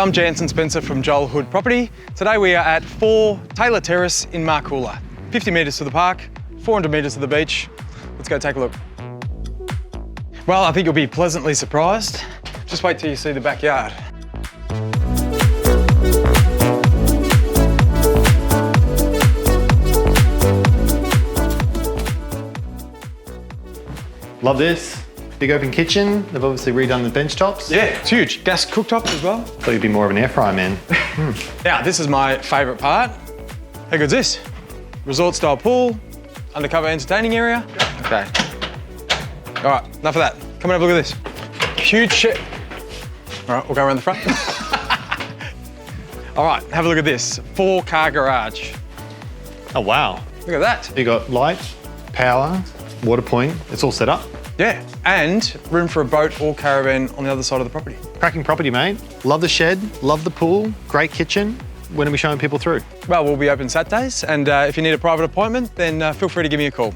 I'm Jansen Spencer from Joel Hood Property. Today we are at 4 Taylor Terrace in Marcoola. 50 metres to the park, 400 metres to the beach. Let's go take a look. Well, I think you'll be pleasantly surprised. Just wait till you see the backyard. Love this. Big open kitchen. They've obviously redone the bench tops. Yeah, it's huge. Gas cooktop as well. Thought you'd be more of an air fryer man. Now, this is my favourite part. How good's this? Resort style pool, undercover entertaining area. Okay. All right, enough of that. Come and have a look at this. Huge shit. All right, we'll go around the front. All right, have a look at this. 4-car garage. Oh, wow. Look at that. You got light, power, water point. It's all set up. Yeah, and room for a boat or caravan on the other side of the property. Cracking property, mate. Love the shed, love the pool, great kitchen. When are we showing people through? Well, we'll be open Saturdays, and if you need a private appointment, then feel free to give me a call.